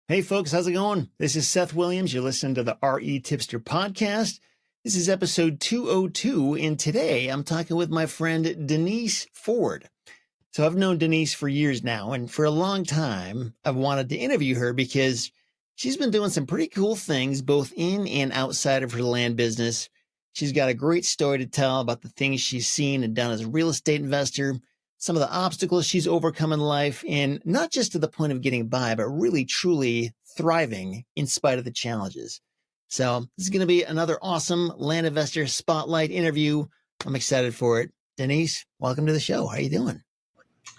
Hey folks, how's it going? This is Seth Williams. You're listening to the REtipster podcast. This is episode 202, and today I'm talking with my friend Denise Ford. So I've known Denise for years now, and for a long time I've wanted to interview her because she's been doing some pretty cool things both in and outside of her land business. She's got a great story to tell about the things she's seen and done as a real estate investor, some of the obstacles she's overcome in life, and not just to the point of getting by, but really truly thriving in spite of the challenges. So this is going to be another awesome land investor spotlight interview. I'm excited for it. Denise, welcome to the show. How are you doing?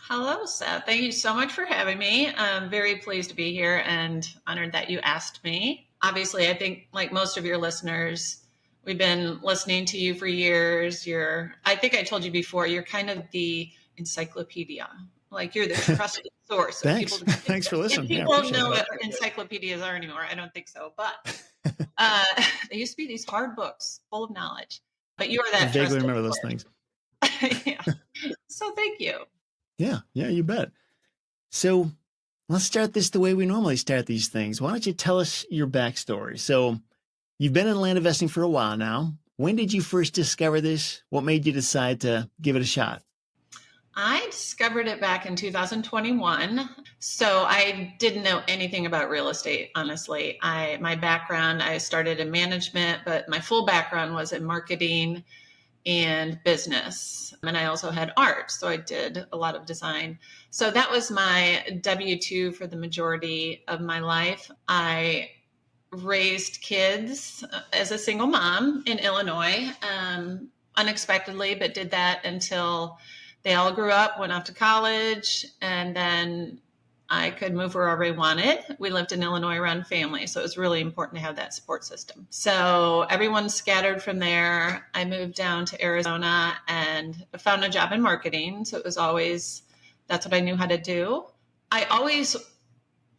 Hello, Seth. Thank you so much for having me. I'm very pleased to be here and honored that you asked me. Obviously, I think like most of your listeners, we've been listening to you for years. I think I told you before, you're kind of the encyclopedia. Like you're the trusted source. Thanks. Thanks for listening. People don't know what encyclopedias are anymore. I don't think so. But they used to be these hard books full of knowledge. But you are that. I vaguely remember those things. Yeah. So thank you. Yeah, you bet. So let's start this the way we normally start these things. Why don't you tell us your backstory? So you've been in land investing for a while now. When did you first discover this? What made you decide to give it a shot? I discovered it back in 2021. So I didn't know anything about real estate, honestly. My background, I started in management, but my full background was in marketing and business. And I also had art. So I did a lot of design. So that was my W-2 for the majority of my life. I raised kids as a single mom in Illinois, unexpectedly, but did that until they all grew up, went off to college, and then I could move wherever I wanted. We lived in Illinois around family, so it was really important to have that support system. So everyone scattered from there. I moved down to Arizona and found a job in marketing. So it was always, that's what I knew how to do. I always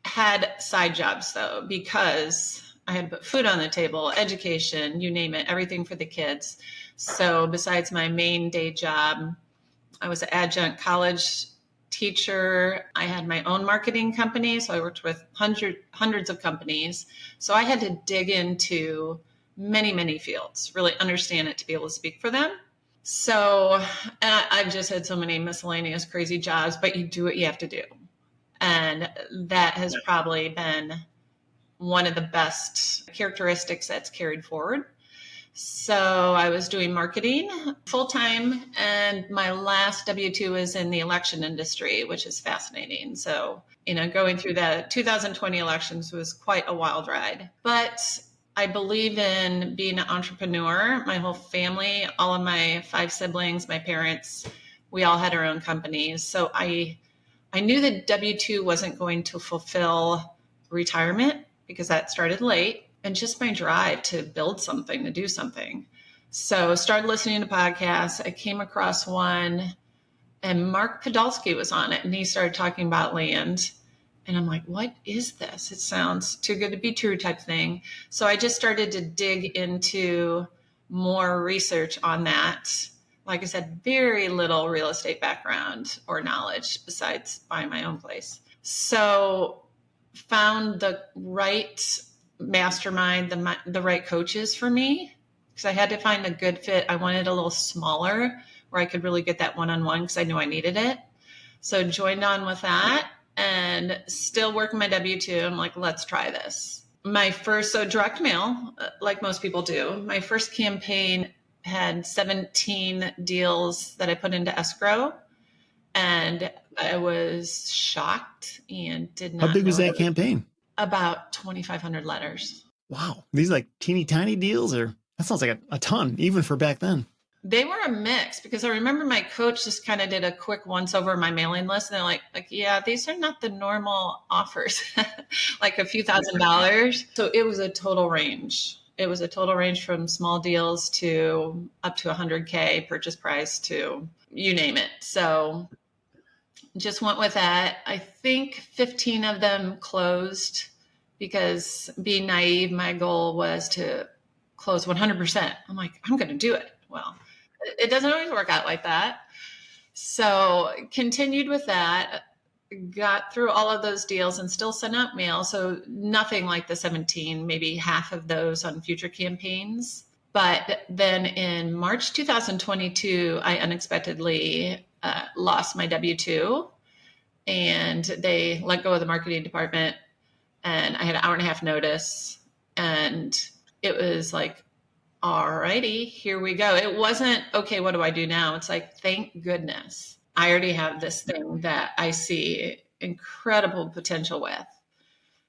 had side jobs though, because I had to put food on the table, education, you name it, everything for the kids. So besides my main day job, I was an adjunct college teacher. I had my own marketing company. So I worked with hundreds of companies. So I had to dig into many, many fields, really understand it to be able to speak for them. So I've just had so many miscellaneous crazy jobs, but you do what you have to do. And that has probably been one of the best characteristics that's carried forward. So I was doing marketing full time, and my last W-2 was in the election industry, which is fascinating. So, going through the 2020 elections was quite a wild ride. But I believe in being an entrepreneur. My whole family, all of my 5 siblings, my parents, we all had our own companies. So I knew that W-2 wasn't going to fulfill retirement because that started late. And just my drive to build something, to do something. So started listening to podcasts. I came across one and Mark Podolsky was on it and he started talking about land. And I'm like, what is this? It sounds too good to be true type thing. So I just started to dig into more research on that. Like I said, very little real estate background or knowledge besides buying my own place. So found the right mastermind, the right coaches for me, because I had to find a good fit. I wanted a little smaller where I could really get that one-on-one because I knew I needed it. So joined on with that and still working my W-2. I'm like, let's try this. So direct mail, like most people do. My first campaign had 17 deals that I put into escrow. And I was shocked and did not know. How big was that campaign? About 2,500 letters. Wow. These like teeny tiny deals, or that sounds like a ton, even for back then. They were a mix because I remember my coach just kind of did a quick once over my mailing list. And they're like, yeah, these are not the normal offers, like a few $1,000s. So it was a total range. It was a total range from small deals to up to 100K purchase price to you name it. So just went with that. I think 15 of them closed because being naive, my goal was to close 100%. I'm like, I'm going to do it. Well, it doesn't always work out like that. So continued with that. got through all of those deals and still sent out mail. So nothing like the 17, maybe half of those on future campaigns. But then in March 2022, I unexpectedly lost my W-2, and they let go of the marketing department, and I had an hour and a half notice, and it was like, all righty, here we go. It wasn't, okay, what do I do now? It's like, thank goodness I already have this thing that I see incredible potential with.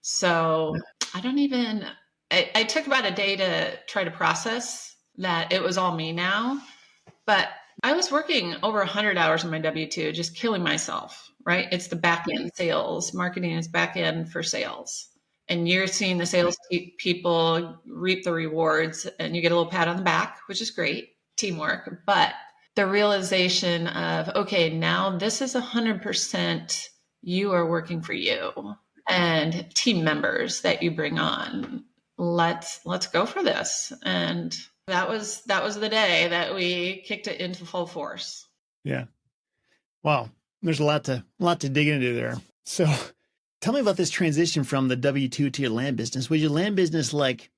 So I took about a day to try to process that it was all me now, but I was working over 100 hours on my W-2, just killing myself, right? It's the back end sales. Marketing is back end for sales. And you're seeing the sales people reap the rewards, and you get a little pat on the back, which is great, teamwork. But the realization of, okay, now this is 100% you are working for you and team members that you bring on. Let's go for this. And that was the day that we kicked it into full force. Yeah. Wow. There's a lot to dig into there. So tell me about this transition from the W-2 to your land business. Was your land business like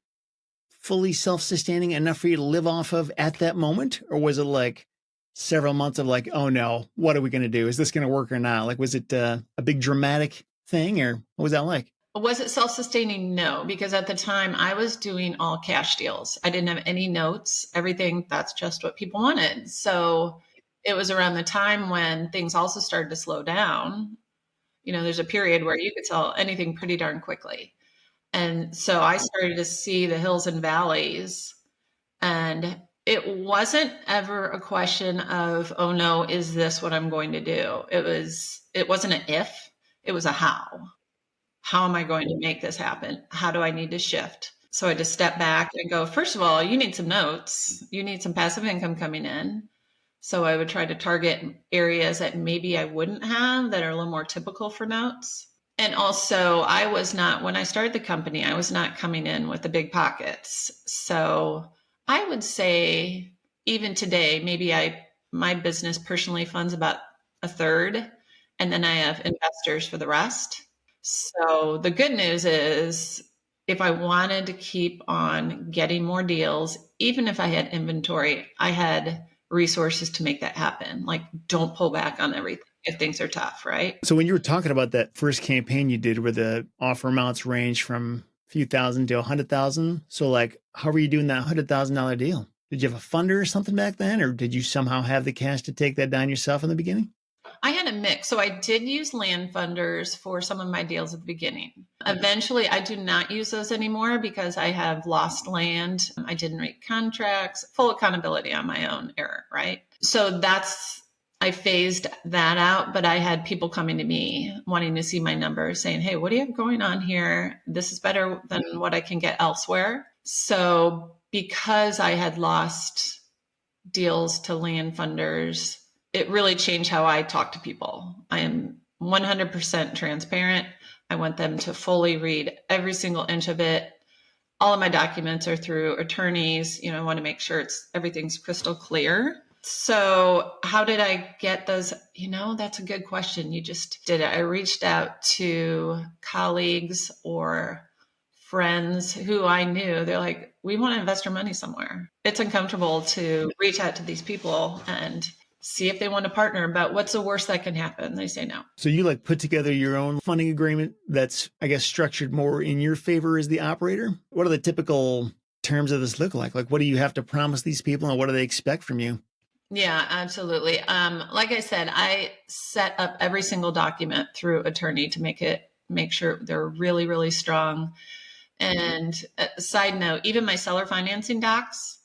fully self-sustaining enough for you to live off of at that moment? Or was it like several months of like, oh no, what are we going to do? Is this going to work or not? Like, was it a big dramatic thing, or what was that like? Was it self-sustaining? No, because at the time I was doing all cash deals. I didn't have any notes, everything. That's just what people wanted. So it was around the time when things also started to slow down. You know, there's a period where you could sell anything pretty darn quickly. And so I started to see the hills and valleys, and it wasn't ever a question of, oh no, is this what I'm going to do? It wasn't an if, it was a how. How am I going to make this happen? How do I need to shift? So I just step back and go, first of all, you need some notes. You need some passive income coming in. So I would try to target areas that maybe I wouldn't have that are a little more typical for notes. And also when I started the company, I was not coming in with the big pockets. So I would say even today, maybe my business personally funds about a third, and then I have investors for the rest. So the good news is, if I wanted to keep on getting more deals, even if I had inventory, I had resources to make that happen. Like, don't pull back on everything if things are tough, right? So when you were talking about that first campaign you did where the offer amounts range from a few thousand to 100,000. So like, how were you doing that $100,000 deal? Did you have a funder or something back then? Or did you somehow have the cash to take that down yourself in the beginning? I had a mix. So I did use land funders for some of my deals at the beginning. Eventually, I do not use those anymore because I have lost land. I didn't read contracts, full accountability on my own error, right? So I phased that out, but I had people coming to me wanting to see my numbers saying, hey, what do you have going on here? This is better than what I can get elsewhere. So because I had lost deals to land funders, it really changed how I talk to people. I am 100% transparent. I want them to fully read every single inch of it. All of my documents are through attorneys. I want to make sure everything's crystal clear. So how did I get those? That's a good question. You just did it. I reached out to colleagues or friends who I knew. They're like, we want to invest our money somewhere. It's uncomfortable to reach out to these people and see if they want to partner, but what's the worst that can happen? They say no. So you put together your own funding agreement that's, I guess, structured more in your favor as the operator? What are the typical terms of this look like? Like, what do you have to promise these people and what do they expect from you? Yeah, absolutely. Like I said, I set up every single document through attorney to make sure they're really, really strong. And side note, even my seller financing docs,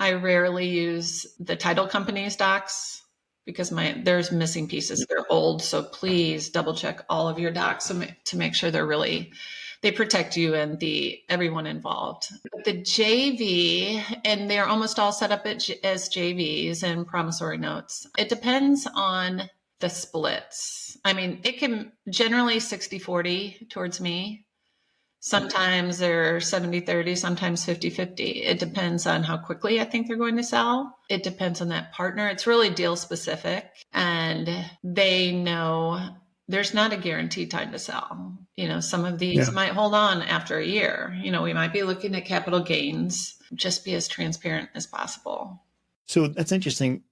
I rarely use the title company's docs because there's missing pieces. They're old. So please double check all of your docs to make sure they protect you and everyone involved. The JV, and they're almost all set up as JVs and promissory notes. It depends on the splits. I mean, it can generally 60-40 towards me. Sometimes they're 70-30, sometimes 50-50. It depends on how quickly I think they're going to sell. It depends on that partner. It's really deal specific, and they know there's not a guaranteed time to sell. Some of these Yeah. might hold on after a year. We might be looking at capital gains. Just be as transparent as possible. So that's interesting.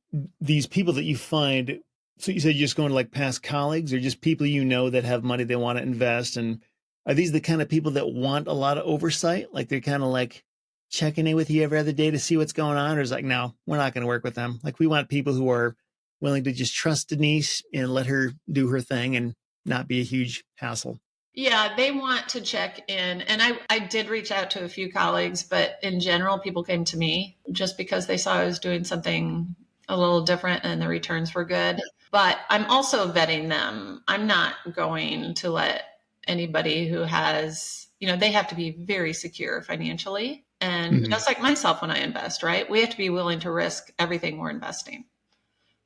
These people that you find, so you said you're just going to like past colleagues or just people that have money they want to invest. And are these the kind of people that want a lot of oversight? Like they're kind of like checking in with you every other day to see what's going on? Or is like, no, we're not going to work with them. Like we want people who are willing to just trust Denise and let her do her thing and not be a huge hassle. Yeah, they want to check in. And I did reach out to a few colleagues, but in general, people came to me just because they saw I was doing something a little different and the returns were good. But I'm also vetting them. I'm not going to let anybody who has, they have to be very secure financially. And just like myself when I invest, right? We have to be willing to risk everything we're investing.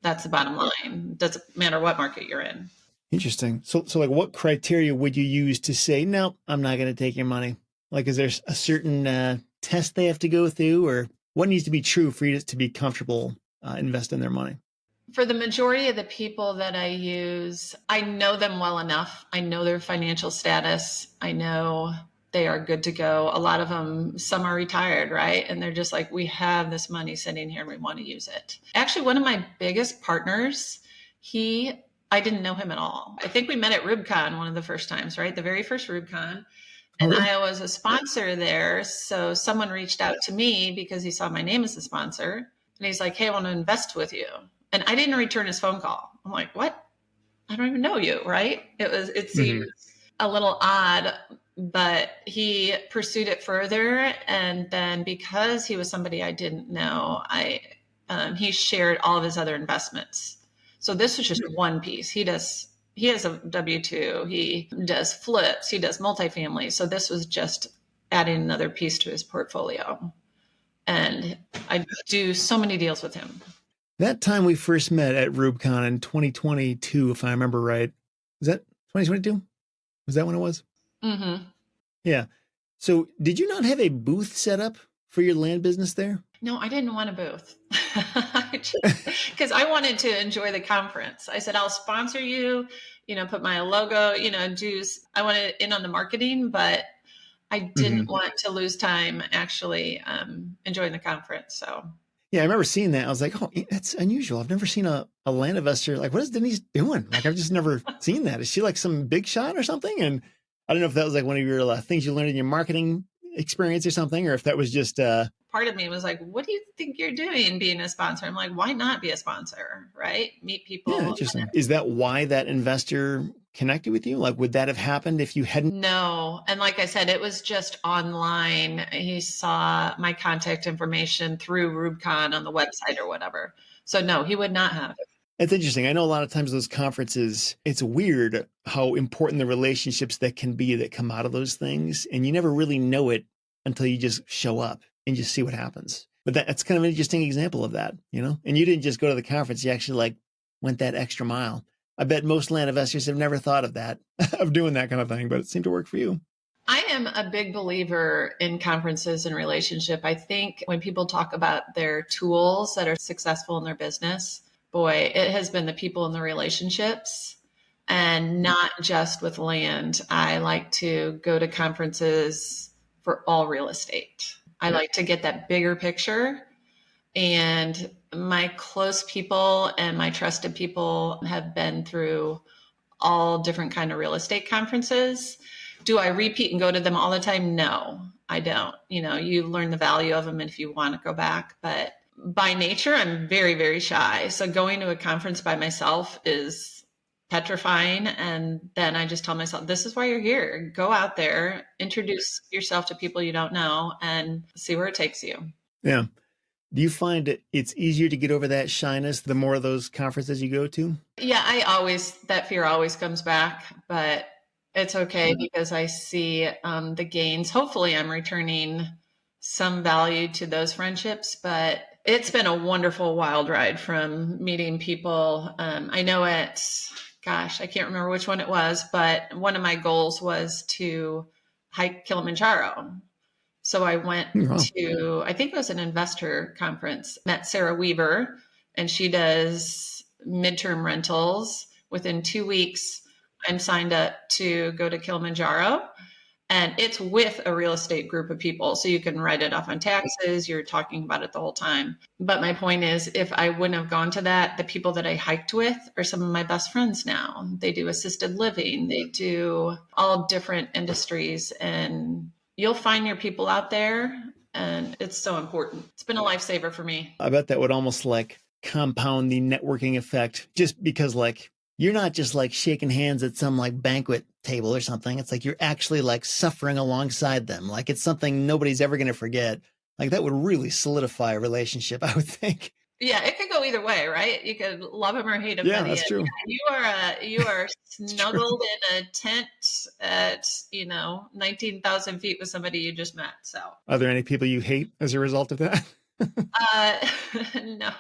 That's the bottom line. Doesn't matter what market you're in. Interesting. So like what criteria would you use to say, no, I'm not going to take your money? Like, is there a certain test they have to go through, or what needs to be true for you to be comfortable investing their money? For the majority of the people that I use, I know them well enough. I know their financial status. I know they are good to go. A lot of them, some are retired, right? And they're just like, we have this money sitting here and we want to use it. Actually, one of my biggest partners, I didn't know him at all. I think we met at RubCon one of the first times, right? The very first RubCon. And I was a sponsor there. So someone reached out to me because he saw my name as a sponsor. And he's like, hey, I want to invest with you. And I didn't return his phone call. I'm like, what? I don't even know you, right? It seemed a little odd, but he pursued it further. And then because he was somebody I didn't know, he shared all of his other investments. So this was just one piece. He has a W-2. He does flips. He does multifamily. So this was just adding another piece to his portfolio. And I do so many deals with him. That time we first met at RubCon in 2022, if I remember right. Was that 2022? Was that when it was? Mm-hmm. Yeah. So did you not have a booth set up for your land business there? No, I didn't want a booth because I wanted to enjoy the conference. I said, I'll sponsor you, put my logo, I wanted in on the marketing, but I didn't want to lose time actually enjoying the conference. So yeah, I remember seeing that. I was like, oh, that's unusual. I've never seen a land investor. Like, what is Denise doing? Like, I've just never seen that. Is she like some big shot or something? And I don't know if that was like one of your things you learned in your marketing experience or something, or if that was just part of me was like, what do you think you're doing being a sponsor? I'm like, why not be a sponsor, right? Meet people. Yeah, interesting. Is that why that investor connected with you? Like, would that have happened if you hadn't? No. And like I said, it was just online. He saw my contact information through RubCon on the website or whatever. So no, he would not have. It's interesting. I know a lot of times those conferences, it's weird how important the relationships that can be that come out of those things. And you never really know it until you just show up and just see what happens. But that's kind of an interesting example of that, and you didn't just go to the conference. You actually went that extra mile. I bet most land investors have never thought of that, of doing that kind of thing, but it seemed to work for you. I am a big believer in conferences and relationship. I think when people talk about their tools that are successful in their business, boy, it has been the people and the relationships, and not just with land. I like to go to conferences for all real estate. I like to get that bigger picture. And my close people and my trusted people have been through all different kind of real estate conferences. Do I repeat and go to them all the time? No, I don't. You learn the value of them if you want to go back. But by nature, I'm very, very shy. So going to a conference by myself is petrifying. And then I just tell myself, this is why you're here. Go out there, introduce yourself to people you don't know, and see where it takes you. Yeah. Do you find it's easier to get over that shyness the more of those conferences you go to? Yeah, that fear always comes back, but it's okay because I see the gains. Hopefully I'm returning some value to those friendships, but it's been a wonderful wild ride from meeting people. I know I can't remember which one it was, but one of my goals was to hike Kilimanjaro. So I went to, I think it was an investor conference, met Sarah Weaver, and she does midterm rentals. Within 2 weeks, I'm signed up to go to Kilimanjaro, and it's with a real estate group of people. So you can write it off on taxes. You're talking about it the whole time. But my point is, if I wouldn't have gone to that, the people that I hiked with are some of my best friends now. They do assisted living. They do all different industries, and you'll find your people out there. And it's so important. It's been a lifesaver for me. I bet that would almost like compound the networking effect, just because like you're not just like shaking hands at some like banquet table or something. It's like you're actually like suffering alongside them. Like it's something nobody's ever going to forget. Like that would really solidify a relationship, I would think. Yeah, it could go either way, right? You could love him or hate him. Yeah, that's true. Yeah, you are snuggled in a tent at 19,000 feet with somebody you just met. So, are there any people you hate as a result of that? No.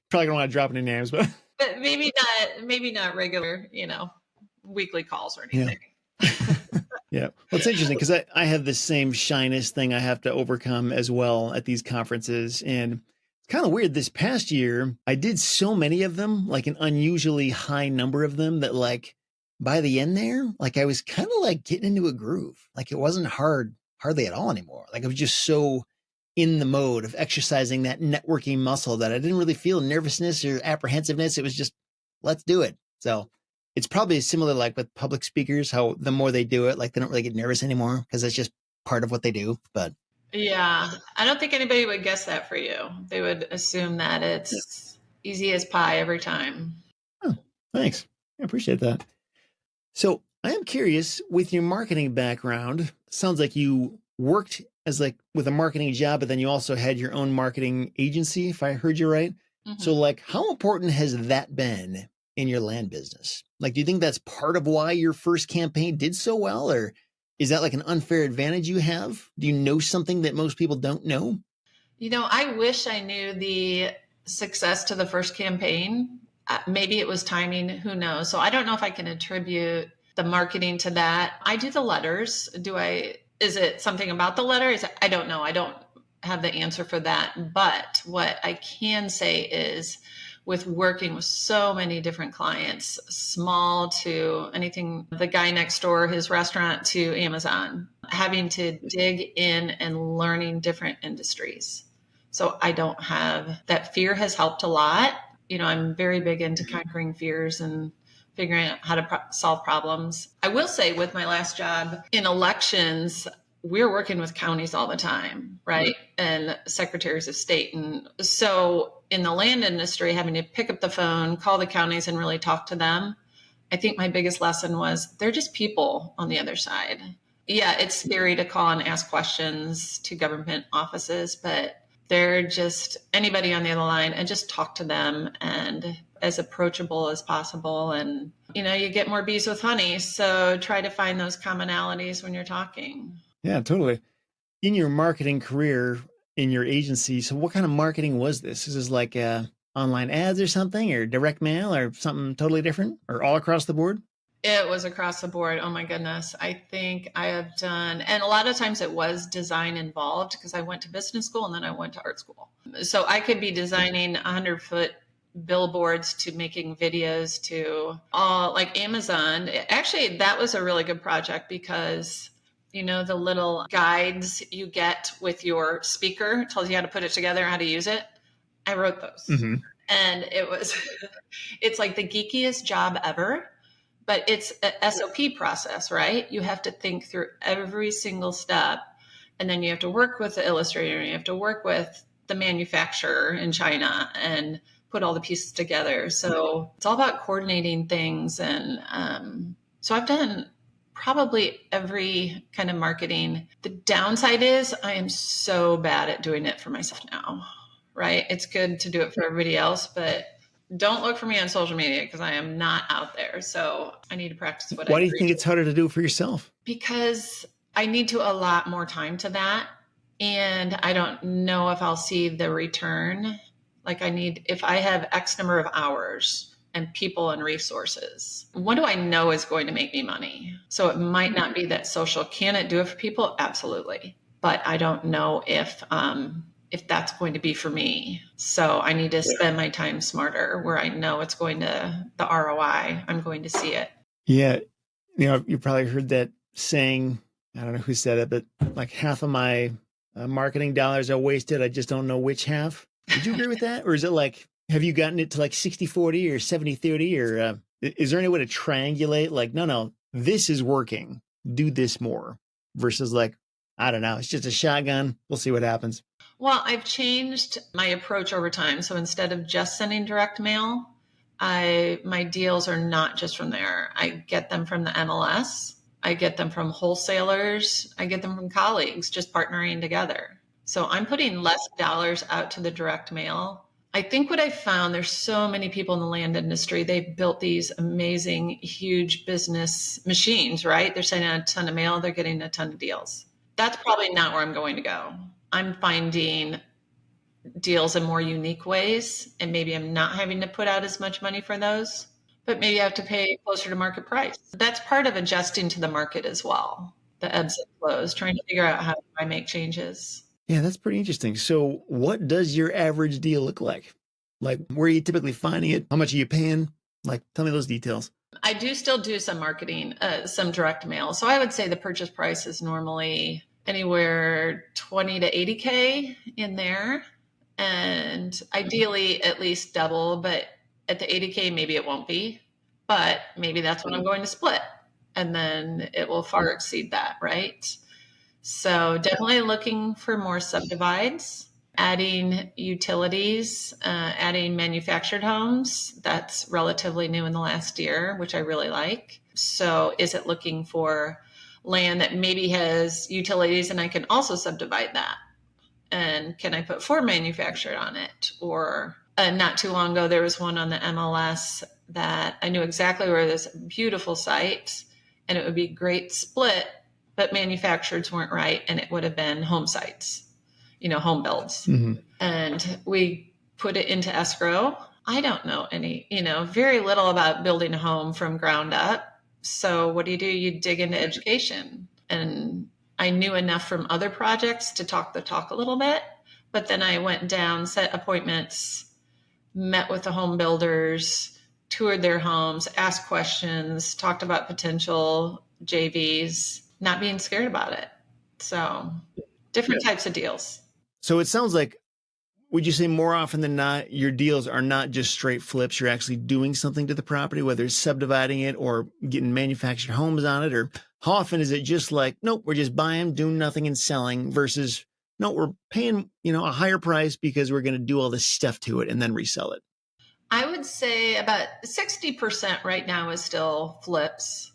Probably don't want to drop any names, but maybe not regular, weekly calls or anything. Yeah. Yeah. Well, it's interesting because I have the same shyness thing I have to overcome as well at these conferences. And it's kind of weird. This past year, I did so many of them, like an unusually high number of them, that like by the end there, like I was kind of like getting into a groove. Like it wasn't hardly at all anymore. Like I was just so in the mode of exercising that networking muscle that I didn't really feel nervousness or apprehensiveness. It was just, let's do it. So it's probably similar like with public speakers, how the more they do it, like they don't really get nervous anymore because it's just part of what they do. But yeah, I don't think anybody would guess that for you. They would assume that it's easy as pie every time. Oh, thanks. I appreciate that. So I am curious, with your marketing background, sounds like you worked as like with a marketing job, but then you also had your own marketing agency, if I heard you right. Mm-hmm. So like, how important has that been in your land business? Like, do you think that's part of why your first campaign did so well? Or is that like an unfair advantage you have? Do you know something that most people don't know? I wish I knew the success to the first campaign. Maybe it was timing, who knows? So I don't know if I can attribute the marketing to that. I do the letters. Is it something about the letter? I don't know. I don't have the answer for that. But what I can say is, with working with so many different clients, small to anything, the guy next door, his restaurant, to Amazon, having to dig in and learning different industries. So I don't have that. Fear has helped a lot. I'm very big into conquering fears and figuring out how to solve problems. I will say, with my last job in elections, we're working with counties all the time, right? And secretaries of state. And so in the land industry, having to pick up the phone, call the counties and really talk to them, I think my biggest lesson was they're just people on the other side. Yeah, it's scary to call and ask questions to government offices, but they're just anybody on the other line, and just talk to them and as approachable as possible. And, you get more bees with honey. So try to find those commonalities when you're talking. Yeah, totally. In your marketing career, in your agency, so what kind of marketing was this? Is this like online ads or something, or direct mail, or something totally different, or all across the board? It was across the board. Oh my goodness. I think I have done, and a lot of times it was design involved because I went to business school and then I went to art school. So I could be designing 100-foot billboards to making videos to all like Amazon. Actually, that was a really good project because the little guides you get with your speaker, tells you how to put it together, how to use it. I wrote those. Mm-hmm. And it's like the geekiest job ever, but it's a SOP process, right? You have to think through every single step, and then you have to work with the illustrator, and you have to work with the manufacturer in China and put all the pieces together. So it's all about coordinating things. And so I've done probably every kind of marketing. The downside is I am so bad at doing it for myself now, right? It's good to do it for everybody else, but don't look for me on social media because I am not out there. So I need to practice what I do. Why do you think it's harder to do for yourself? Because I need to allot more time to that. And I don't know if I'll see the return. Like if I have X number of hours and people and resources, what do I know is going to make me money? So it might not be that social. Can it do it for people? Absolutely. But I don't know if that's going to be for me. So I need to spend my time smarter where I know it's going to, the ROI, I'm going to see it. Yeah. You probably heard that saying. I don't know who said it, but like half of my marketing dollars are wasted. I just don't know which half. Would you agree with that? Or is it like, have you gotten it to like 60-40 or 70-30? Or is there any way to triangulate like, no, this is working. Do this more versus like, I don't know. It's just a shotgun. We'll see what happens. Well, I've changed my approach over time. So instead of just sending direct mail, my deals are not just from there. I get them from the MLS. I get them from wholesalers. I get them from colleagues just partnering together. So I'm putting less dollars out to the direct mail. I think what I found, there's so many people in the land industry, they've built these amazing, huge business machines, right? They're sending out a ton of mail, they're getting a ton of deals. That's probably not where I'm going to go. I'm finding deals in more unique ways, and maybe I'm not having to put out as much money for those, but maybe I have to pay closer to market price. That's part of adjusting to the market as well, the ebbs and flows, trying to figure out how I make changes. Yeah, that's pretty interesting. So what does your average deal look like? Like, where are you typically finding it? How much are you paying? Like, tell me those details. I do still do some marketing, some direct mail. So I would say the purchase price is normally anywhere 20 to 80K in there. And ideally at least double, but at the 80K, maybe it won't be, but maybe that's what I'm going to split. And then it will far exceed that, right? So definitely looking for more subdivides, adding utilities, adding manufactured homes. That's relatively new in the last year, which I really like. So is it looking for land that maybe has utilities and I can also subdivide that? And can I put for manufactured on it? Or not too long ago, there was one on the MLS that I knew exactly where this beautiful site, and it would be great split, but manufactureds weren't right, and it would have been home sites, home builds. Mm-hmm. And we put it into escrow. I don't know very little about building a home from ground up. So what do? You dig into education. And I knew enough from other projects to talk the talk a little bit, but then I went down, set appointments, met with the home builders, toured their homes, asked questions, talked about potential JVs, not being scared about it. So different types of deals. So it sounds like, would you say more often than not, your deals are not just straight flips? You're actually doing something to the property, whether it's subdividing it or getting manufactured homes on it? Or how often is it just like, nope, we're just buying, doing nothing and selling versus, no, we're paying, a higher price because we're going to do all this stuff to it and then resell it? I would say about 60% right now is still flips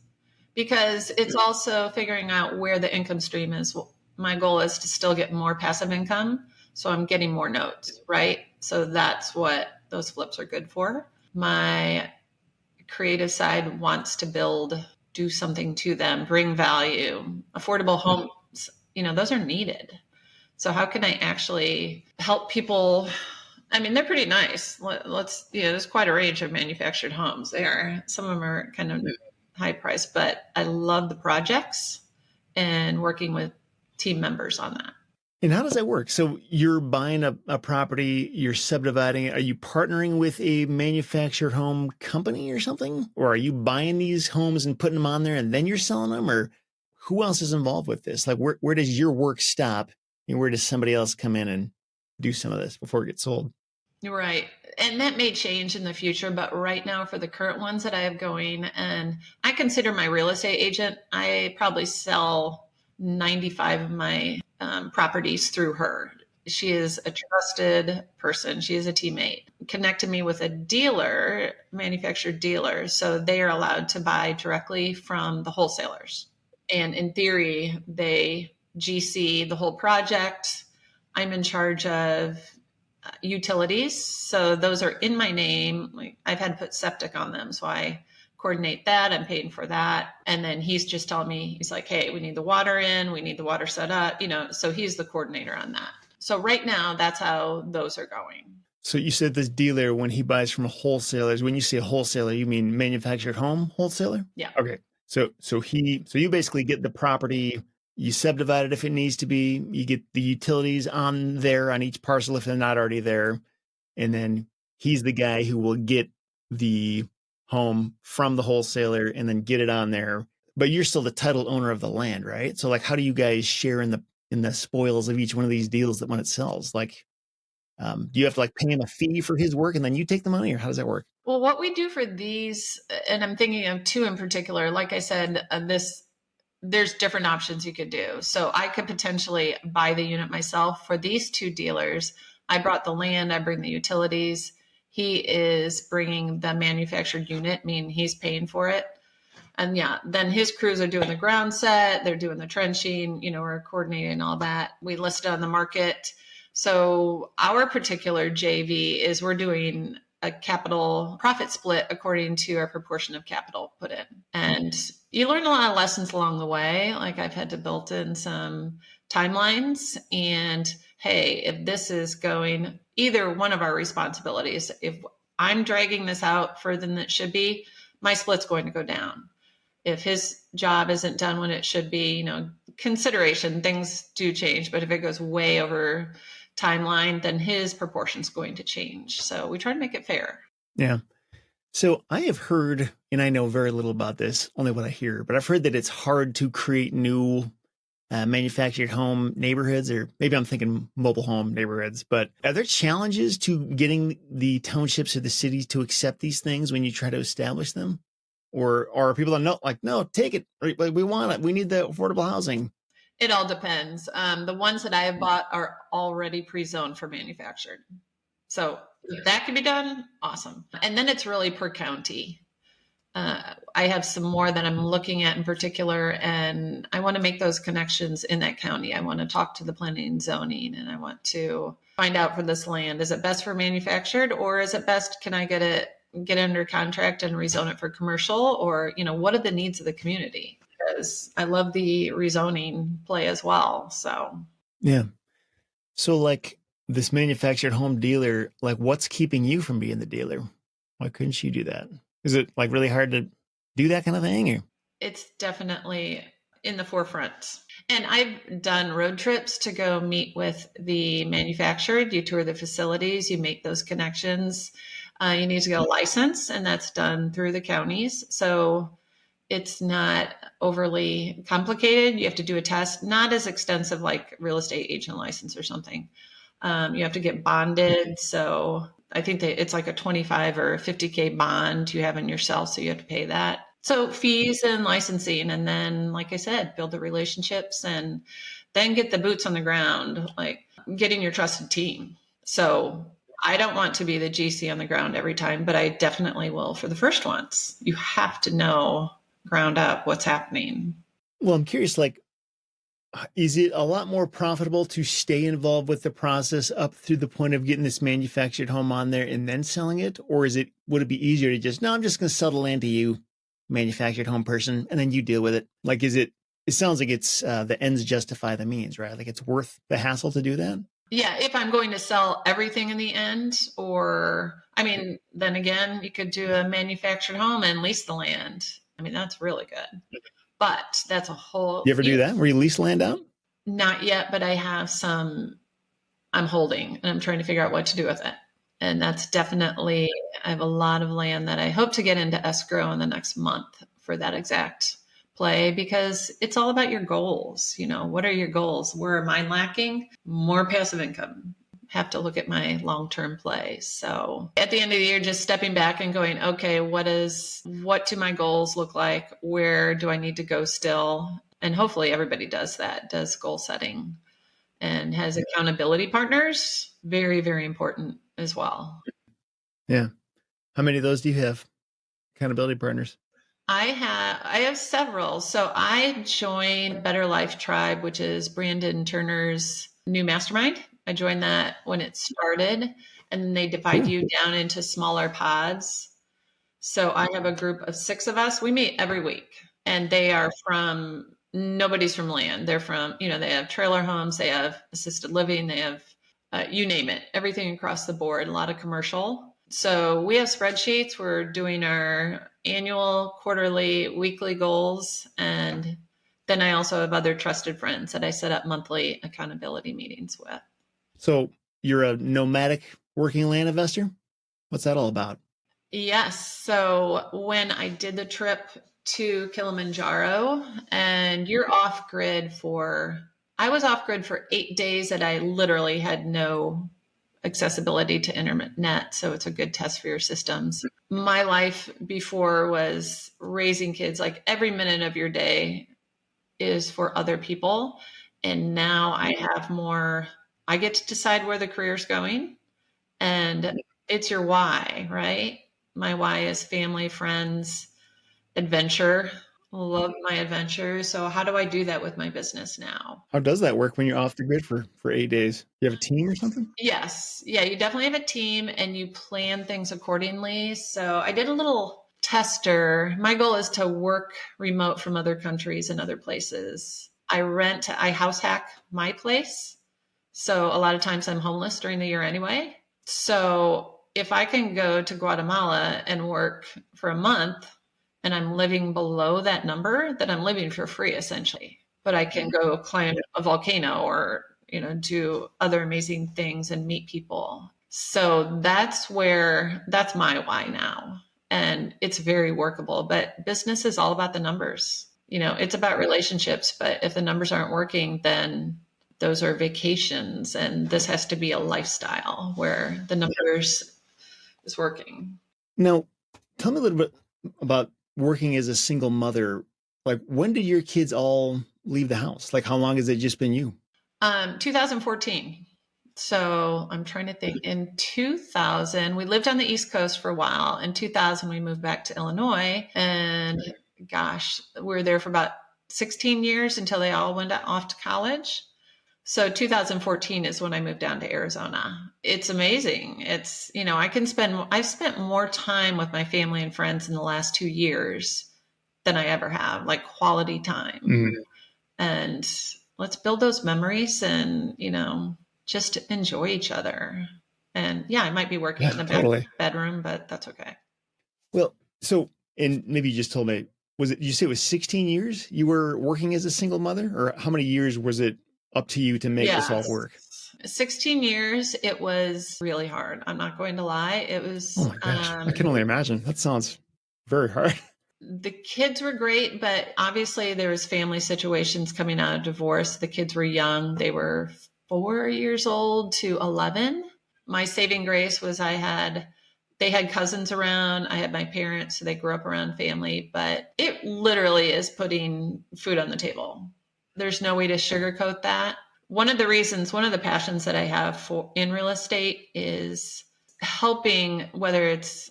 because it's also figuring out where the income stream is. My goal is to still get more passive income. So I'm getting more notes, right? So that's what those flips are good for. My creative side wants to do something to them, bring value. Affordable homes, those are needed. So how can I actually help people? I mean, they're pretty nice. There's quite a range of manufactured homes there. Some of them are kind of high price, but I love the projects and working with team members on that. And how does that work? So you're buying a property, you're subdividing it. Are you partnering with a manufactured home company or something? Or are you buying these homes and putting them on there and then you're selling them? Or who else is involved with this? Like where does your work stop and where does somebody else come in and do some of this before it gets sold? Right. And that may change in the future, but right now for the current ones that I have going, and I consider my real estate agent, I probably sell 95 of my properties through her. She is a trusted person. She is a teammate. Connected me with a dealer, manufactured dealer. So they are allowed to buy directly from the wholesalers. And in theory, they GC the whole project. I'm in charge of utilities. So those are in my name. Like I've had to put septic on them. So I coordinate that. I'm paying for that. And then he's just telling me, he's like, hey, we need the water in, we need the water set up, so he's the coordinator on that. So right now that's how those are going. So you said this dealer, when he buys from wholesalers, when you say wholesaler, you mean manufactured home wholesaler? Yeah. Okay. So you basically get the property, you subdivide it if it needs to be, you get the utilities on there on each parcel if they're not already there. And then he's the guy who will get the home from the wholesaler and then get it on there. But you're still the title owner of the land, right? So like, how do you guys share in the spoils of each one of these deals that when it sells? Like, do you have to like pay him a fee for his work and then you take the money, or how does that work? Well, what we do for these, and I'm thinking of two in particular, like I said, there's different options you could do. So I could potentially buy the unit myself. For these two dealers, I brought the land, I bring the utilities. He is bringing the manufactured unit, meaning he's paying for it. And yeah, then his crews are doing the ground set, they're doing the trenching, we're coordinating all that. We list it on the market. So our particular JV is we're doing a capital profit split according to our proportion of capital put in. And you learn a lot of lessons along the way. Like I've had to build in some timelines and hey, if this is going either one of our responsibilities, if I'm dragging this out further than it should be, my split's going to go down. If his job isn't done when it should be, consideration, things do change. But if it goes way over timeline, then his proportion's going to change. So we try to make it fair. Yeah. So I have heard, and I know very little about this, only what I hear, but I've heard that it's hard to create new manufactured home neighborhoods, or maybe I'm thinking mobile home neighborhoods, but are there challenges to getting the townships or the cities to accept these things when you try to establish them? Or are people that know, like, no, take it. We want it. We need the affordable housing. It all depends. The ones that I have bought are already pre-zoned for manufactured. So if that can be done, awesome. And then it's really per county. I have some more that I'm looking at in particular, and I want to make those connections in that county. I want to talk to the planning and zoning, and I want to find out for this land, is it best for manufactured, or is it best, can I get under contract and rezone it for commercial, or, what are the needs of the community? Because I love the rezoning play as well. So, yeah. So like this manufactured home dealer, like what's keeping you from being the dealer? Why couldn't you do that? Is it like really hard to do that kind of thing? Or? It's definitely in the forefront. And I've done road trips to go meet with the manufacturer. You tour the facilities, you make those connections. You need to get a license, and that's done through the counties. So it's not overly complicated. You have to do a test, not as extensive like real estate agent license or something. You have to get bonded. So I think that it's like a 25 or 50K bond you have in yourself. So you have to pay that. So fees and licensing. And then, like I said, build the relationships and then get the boots on the ground, like getting your trusted team. So I don't want to be the GC on the ground every time, but I definitely will for the first ones. You have to know ground up what's happening. Well, I'm curious, like, is it a lot more profitable to stay involved with the process up through the point of getting this manufactured home on there and then selling it? Or would it be easier to just, no, I'm just going to sell the land to you, manufactured home person, and then you deal with it? Like, it sounds like it's the ends justify the means, right? Like it's worth the hassle to do that? Yeah, if I'm going to sell everything in the end, then again, you could do a manufactured home and lease the land. That's really good. But that's a whole... You ever do that where you lease land out? Not yet, but I have some I'm holding, and I'm trying to figure out what to do with it. And that's definitely, I have a lot of land that I hope to get into escrow in the next month for that exact play, because it's all about your goals. What are your goals? Where am I lacking? More passive income. Have to look at my long-term play. So at the end of the year, just stepping back and going, okay, what do my goals look like? Where do I need to go still? And hopefully everybody does that, does goal setting and has accountability partners. Very, very important as well. Yeah. How many of those do you have? Accountability partners? I have several. So I joined Better Life Tribe, which is Brandon Turner's new mastermind. I joined that when it started, and then they divide you down into smaller pods. So I have a group of 6 of us. We meet every week, and they are nobody's from land. They're from, they have trailer homes, they have assisted living, they have, you name it, everything across the board, a lot of commercial. So we have spreadsheets. We're doing our annual, quarterly, weekly goals. And then I also have other trusted friends that I set up monthly accountability meetings with. So you're a nomadic working land investor? What's that all about? Yes. So when I did the trip to Kilimanjaro, and you're off grid I was off grid for 8 days that I literally had no accessibility to internet. So it's a good test for your systems. My life before was raising kids, like every minute of your day is for other people. And now I have more, I get to decide where the career's going, and it's your why, right? My why is family, friends, adventure. Love my adventure. So how do I do that with my business now? How does that work when you're off the grid for 8 days? You have a team or something? Yes. Yeah, you definitely have a team and you plan things accordingly. So I did a little tester. My goal is to work remote from other countries and other places. I house hack my place. So a lot of times I'm homeless during the year anyway. So if I can go to Guatemala and work for a month and I'm living below that number, then I'm living for free essentially. But I can go climb a volcano or, do other amazing things and meet people. So that's my why now. And it's very workable, but business is all about the numbers. It's about relationships, but if the numbers aren't working, then those are vacations, and this has to be a lifestyle where the numbers is working. Now, tell me a little bit about working as a single mother. Like, when did your kids all leave the house? Like, how long has it just been you? 2014. So I'm trying to think. In 2000, we lived on the East Coast for a while. In 2000, we moved back to Illinois, and gosh, we were there for about 16 years until they all went off to college. So 2014 is when I moved down to Arizona. It's amazing. I've spent more time with my family and friends in the last 2 years than I ever have, like quality time. Mm-hmm. And let's build those memories and, just enjoy each other. And yeah, I might be working in the back bedroom, but that's okay. Well, and maybe you just told me, you say it was 16 years you were working as a single mother, or how many years was it up to you to make this all work? 16 years. It was really hard. I'm not going to lie. It was, oh my gosh, I can only imagine. That sounds very hard. The kids were great, but obviously there was family situations coming out of divorce. The kids were young. They were 4 years old to 11. My saving grace was they had cousins around. I had my parents, so they grew up around family, but it literally is putting food on the table. There's no way to sugarcoat that. One of the passions that I have in real estate is helping, whether it's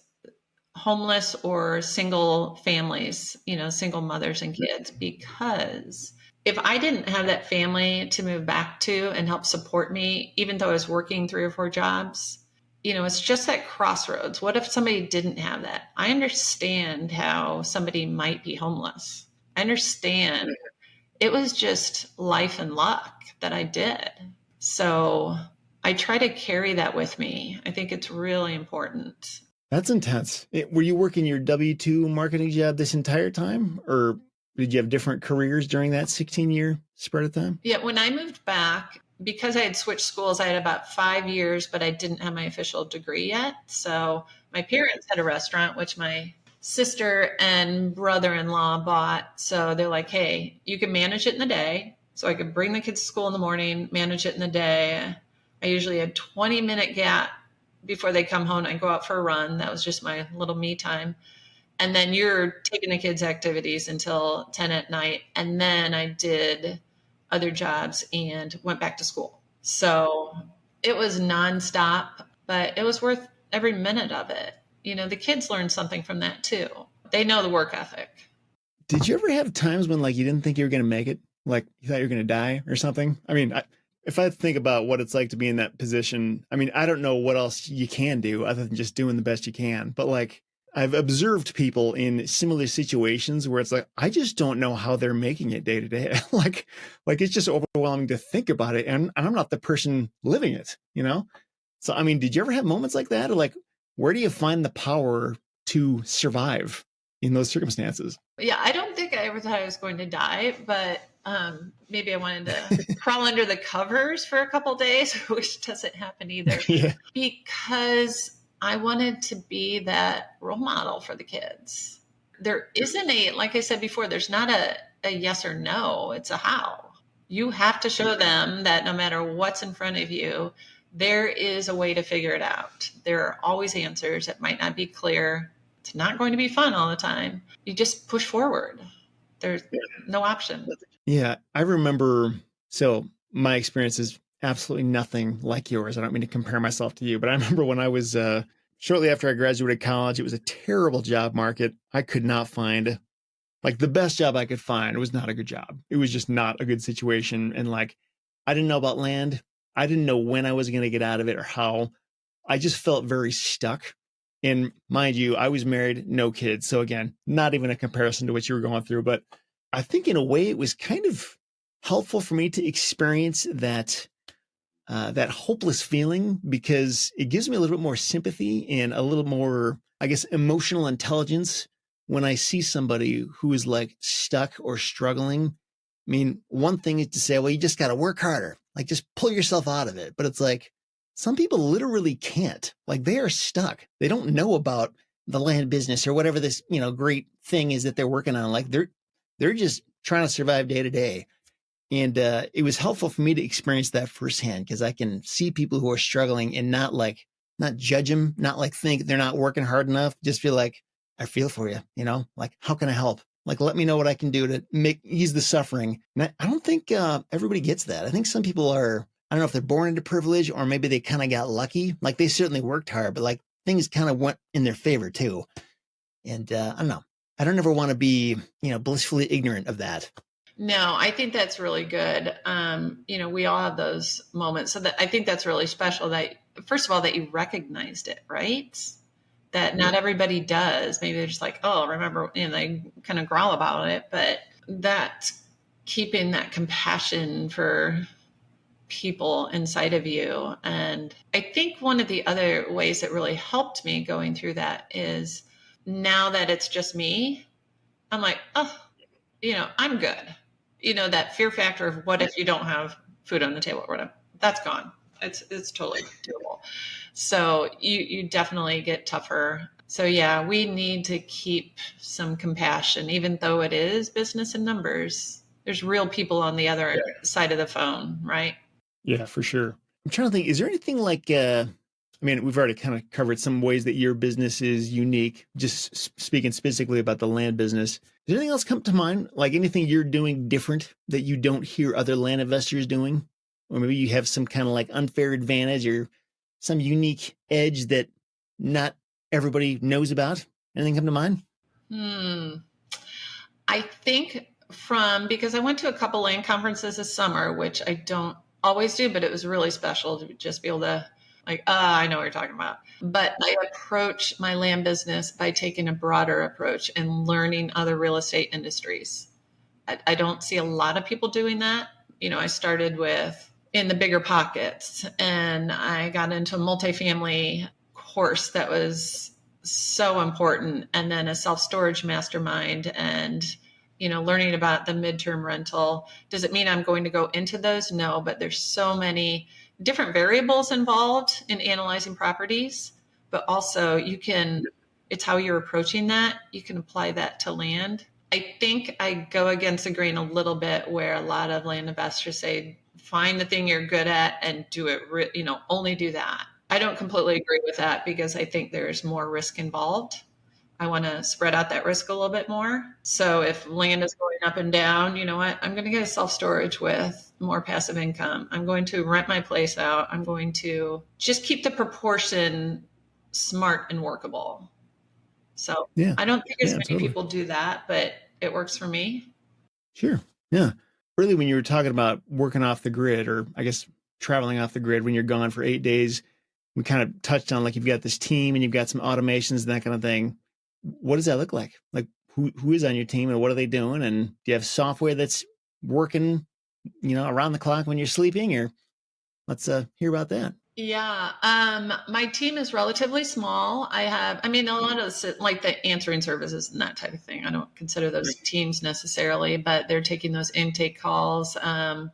homeless or single families, single mothers and kids, because if I didn't have that family to move back to and help support me, even though I was working 3 or 4 jobs, it's just that crossroads. What if somebody didn't have that? I understand how somebody might be homeless. I understand. It was just life and luck that I did. So I try to carry that with me. I think it's really important. That's intense. Were you working your W-2 marketing job this entire time, or did you have different careers during that 16-year spread of time? Yeah, when I moved back, because I had switched schools, I had about 5 years, but I didn't have my official degree yet. So my parents had a restaurant, which my sister and brother-in-law bought. So they're like, hey, you can manage it in the day. So I could bring the kids to school in the morning, manage it in the day. I usually had 20-minute gap before they come home. I go out for a run. That was just my little me time. And then you're taking the kids' activities until 10 at night. And then I did other jobs and went back to school. So it was nonstop, but it was worth every minute of it. The kids learned something from that too. They know the work ethic. Did you ever have times when you didn't think you were going to make it? Like you thought you were going to die or something? I mean, if I think about what it's like to be in that position, I mean, I don't know what else you can do other than just doing the best you can. But I've observed people in similar situations where it's I just don't know how they're making it day to day. It's just overwhelming to think about it. And I'm not the person living it, So, I mean, did you ever have moments like that? Or where do you find the power to survive in those circumstances? Yeah, I don't think I ever thought I was going to die, but maybe I wanted to crawl under the covers for a couple of days, which doesn't happen either. Yeah. Because I wanted to be that role model for the kids. There isn't like I said before, there's not a yes or no, it's a how. You have to show them that no matter what's in front of you, there is a way to figure it out. There are always answers. It might not be clear. It's not going to be fun all the time. You just push forward. There's no option. Yeah, I remember. So my experience is absolutely nothing like yours. I don't mean to compare myself to you, but I remember when I was shortly after I graduated college, it was a terrible job market. I could not find like the best job I could find. It was not a good job. It was just not a good situation. And like, I didn't know about land. I didn't know when I was going to get out of it or how. I just felt very stuck. And mind you, I was married, no kids. So again, not even a comparison to what you were going through, but I think in a way it was kind of helpful for me to experience that hopeless feeling because it gives me a little bit more sympathy and a little more, I guess, emotional intelligence when I see somebody who is like stuck or struggling. I mean, one thing is to say, well, you just got to work harder, like just pull yourself out of it. But it's like some people literally can't, like they are stuck. They don't know about the land business or whatever this, great thing is that they're working on. Like they're just trying to survive day to day. And it was helpful for me to experience that firsthand because I can see people who are struggling and not judge them, not like think they're not working hard enough. Just feel like I feel for you, like how can I help? Like let me know what I can do to ease the suffering. And I don't think everybody gets that. I think some people are. I don't know if they're born into privilege or maybe they kind of got lucky. Like they certainly worked hard, but like things kind of went in their favor too. And I don't know. I don't ever want to be, blissfully ignorant of that. No, I think that's really good. We all have those moments. So I think that's really special that, first of all, that you recognized it, right? That not everybody does. Maybe they're just like, oh, remember, they kind of growl about it, but that's keeping that compassion for people inside of you. And I think one of the other ways that really helped me going through that is now that it's just me, I'm like, oh, I'm good. That fear factor of what if you don't have food on the table or whatever, that's gone. It's totally doable. So you definitely get tougher. So yeah, we need to keep some compassion, even though it is business and numbers. There's real people on the other side of the phone, right? Yeah, for sure. I'm trying to think, is there anything like, we've already kind of covered some ways that your business is unique, just speaking specifically about the land business. Does anything else come to mind? Like anything you're doing different that you don't hear other land investors doing? Or maybe you have some kind of like unfair advantage or some unique edge that not everybody knows about? Anything come to mind? I think because I went to a couple land conferences this summer, which I don't always do, but it was really special to just be able to I know what you're talking about. But I approach my land business by taking a broader approach and learning other real estate industries. I don't see a lot of people doing that. I started in the bigger pockets and I got into a multifamily course that was so important. And then a self-storage mastermind and learning about the midterm rental. Does it mean I'm going to go into those? No, but there's so many different variables involved in analyzing properties, but also it's how you're approaching that. You can apply that to land. I think I go against the grain a little bit where a lot of land investors say, find the thing you're good at and do it, only do that. I don't completely agree with that because I think there's more risk involved. I want to spread out that risk a little bit more. So if land is going up and down, you know what? I'm going to get a self-storage with more passive income. I'm going to rent my place out. I'm going to just keep the proportion smart and workable. So yeah, I don't think as many people do that, but it works for me. Sure. Yeah. Really, when you were talking about working off the grid, or I guess traveling off the grid when you're gone for 8 days, we kind of touched on like you've got this team and you've got some automations and that kind of thing. What does that look like? Like who is on your team and what are they doing? And do you have software that's working, around the clock when you're sleeping? Or let's hear about that. Yeah. My team is relatively small. A lot of like the answering services and that type of thing. I don't consider those teams necessarily, but they're taking those intake calls. I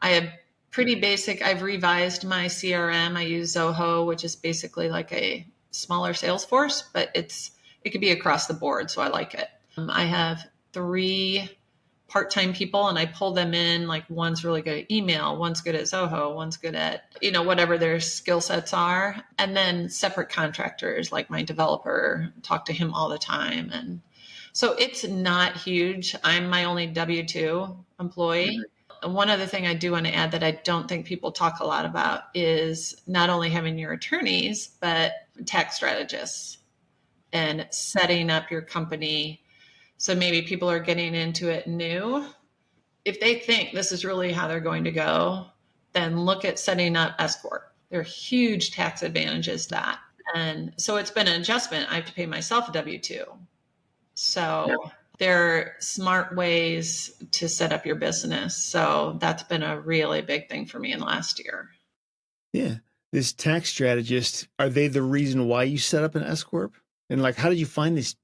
have pretty basic, I've revised my CRM. I use Zoho, which is basically like a smaller sales force, but it could be across the board. So I like it. I have 3 part-time people and I pull them in. Like one's really good at email, one's good at Zoho, one's good at, whatever their skill sets are. And then separate contractors, like my developer, talk to him all the time. And so it's not huge. I'm my only W-2 employee. One other thing I do want to add that I don't think people talk a lot about is not only having your attorneys, but tax strategists and setting up your company. So maybe people are getting into it new. If they think this is really how they're going to go, then look at setting up S Corp. There are huge tax advantages to that. And so it's been an adjustment. I have to pay myself a W-2. So there are smart ways to set up your business. So that's been a really big thing for me in the last year. Yeah. This tax strategist, are they the reason why you set up an S Corp? And like, how did you find this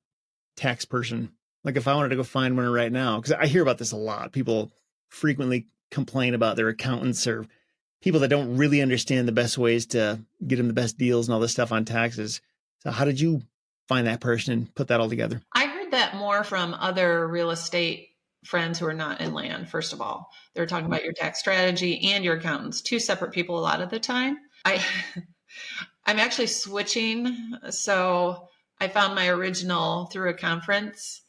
tax person? Like if I wanted to go find one right now, because I hear about this a lot. People frequently complain about their accountants or people that don't really understand the best ways to get them the best deals and all this stuff on taxes. So how did you find that person and put that all together? I heard that more from other real estate friends who are not in land. First of all, they're talking about your tax strategy and your accountants, 2 separate people a lot of the time. I'm actually switching. So I found my original through a conference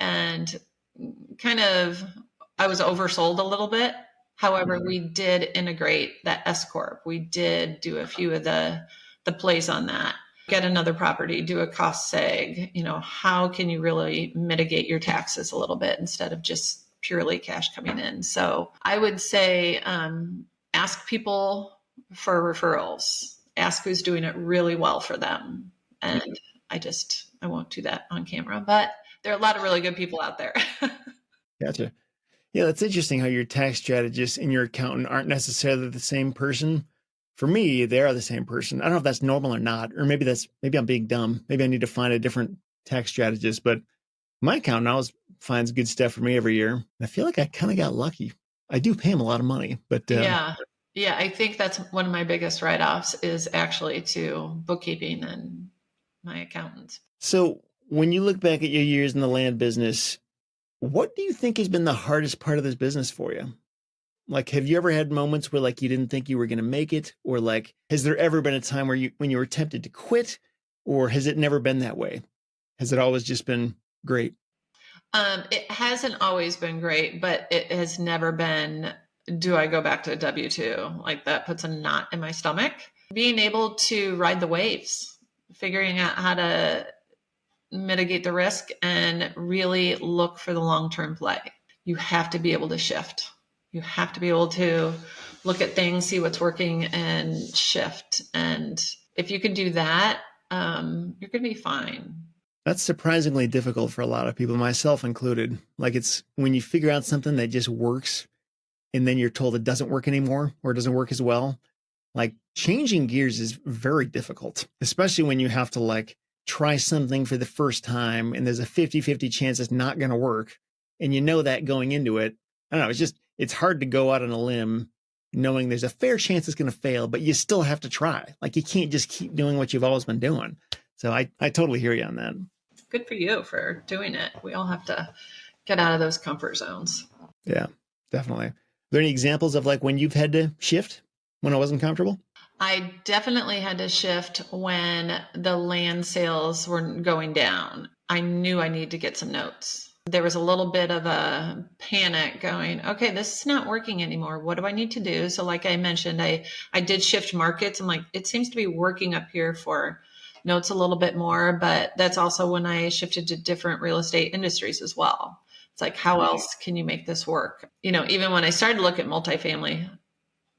and I was oversold a little bit. However, we did integrate that S Corp. We did do a few of the plays on that. Get another property, do a cost seg. How can you really mitigate your taxes a little bit instead of just purely cash coming in? So I would say ask people for referrals. Ask who's doing it really well for them. And I won't do that on camera, but there are a lot of really good people out there. Gotcha. Yeah, that's interesting how your tax strategist and your accountant aren't necessarily the same person. For me, they are the same person. I don't know if that's normal or not, or maybe I'm being dumb. Maybe I need to find a different tax strategist, but my accountant always finds good stuff for me every year. I feel like I kind of got lucky. I do pay him a lot of money, but yeah, I think that's one of my biggest write-offs is actually to bookkeeping and my accountants. So when you look back at your years in the land business, what do you think has been the hardest part of this business for you? Like, have you ever had moments where like you didn't think you were going to make it? Or like, has there ever been a time where when you were tempted to quit, or has it never been that way? Has it always just been great? It hasn't always been great, but it has never been, do I go back to a W-2? Like that puts a knot in my stomach. Being able to ride the waves, figuring out how to mitigate the risk and really look for the long-term play. You have to be able to shift. You have to be able to look at things, see what's working and shift. And if you can do that, you're going to be fine. That's surprisingly difficult for a lot of people, myself included. Like it's when you figure out something that just works and then you're told it doesn't work anymore or it doesn't work as well. Like changing gears is very difficult, especially when you have to like try something for the first time and there's a 50-50 chance it's not going to work. And you know that going into it. I don't know. It's hard to go out on a limb knowing there's a fair chance it's going to fail, but you still have to try. Like you can't just keep doing what you've always been doing. So I totally hear you on that. Good for you for doing it. We all have to get out of those comfort zones. Yeah, definitely. Are there any examples of like when you've had to shift when it wasn't comfortable? I definitely had to shift when the land sales were going down. I knew I needed to get some notes. There was a little bit of a panic going, okay, this is not working anymore. What do I need to do? So like I mentioned, I did shift markets. I'm like, it seems to be working up here for notes a little bit more, but that's also when I shifted to different real estate industries as well. It's like, how else can you make this work? Even when I started to look at multifamily,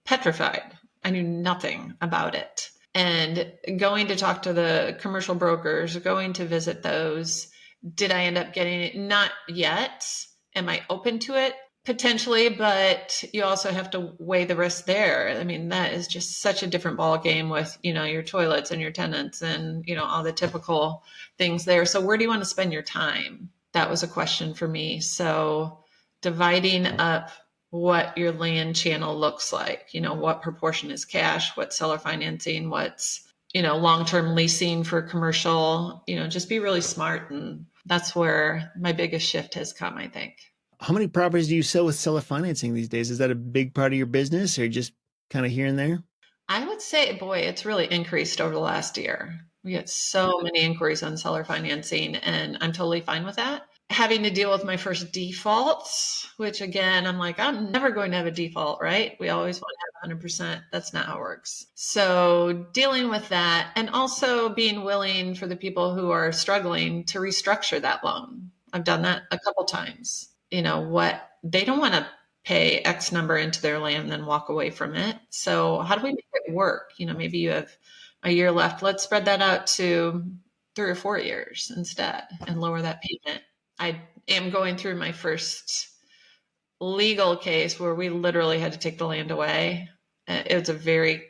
petrified. I knew nothing about it. And going to talk to the commercial brokers, going to visit those, did I end up getting it? Not yet. Am I open to it? Potentially, but you also have to weigh the risk there. I mean, that is just such a different ball game with, your toilets and your tenants and, all the typical things there. So where do you want to spend your time? That was a question for me. So dividing up what your land channel looks like, what proportion is cash, what's seller financing, what's long-term leasing for commercial, just be really smart. And that's where my biggest shift has come, I think. How many properties do you sell with seller financing these days? Is that a big part of your business or just kind of here and there? I would say, boy, it's really increased over the last year. We get so many inquiries on seller financing, and I'm totally fine with that. Having to deal with my first defaults, which again, I'm like, I'm never going to have a default, right? We always want to have 100%. That's not how it works. So dealing with that, and also being willing for the people who are struggling to restructure that loan. I've done that a couple times. What they don't want to pay X number into their land and then walk away from it. So how do we make it work? Maybe you have a year left. Let's spread that out to 3 or 4 years instead and lower that payment. I am going through my first legal case where we literally had to take the land away. It was a very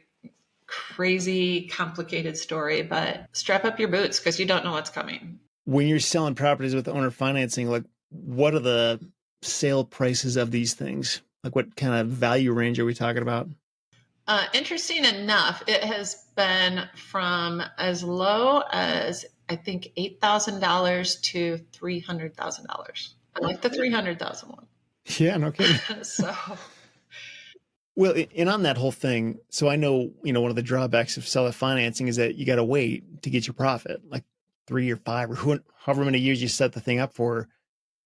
crazy, complicated story, but strap up your boots because you don't know what's coming. When you're selling properties with owner financing, like what are the sale prices of these things? Like what kind of value range are we talking about? Interesting enough, it has been from as low as I think $8,000 to $300,000. I like the $300,000 one. Yeah, no kidding. So, Well, and on that whole thing, so I know, one of the drawbacks of seller financing is that you got to wait to get your profit, like 3 or 5 or however many years you set the thing up for.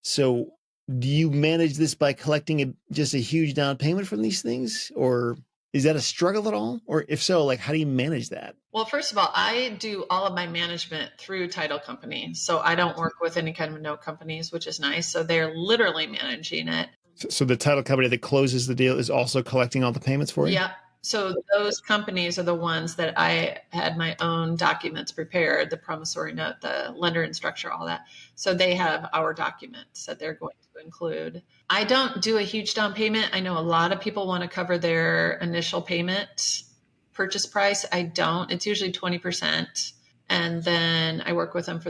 So do you manage this by collecting just a huge down payment from these things? Or is that a struggle at all? Or if so, like, how do you manage that? well, first of all, I do all of my management through title company. So I don't work with any kind of note companies, which is nice. So they're literally managing it. So the title company that closes the deal is also collecting all the payments for you? Yep. So those companies are the ones that I had my own documents prepared, the promissory note, the lender and structure, all that. So they have our documents that they're going to include. I don't do a huge down payment. I know a lot of people want to cover their initial payment purchase price. I don't. It's usually 20%. And then I work with them for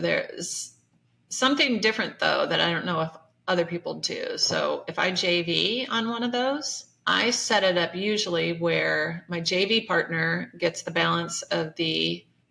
something different though that I don't know if other people do. So if I JV on one of those, I set it up usually where my JV partner gets the balance of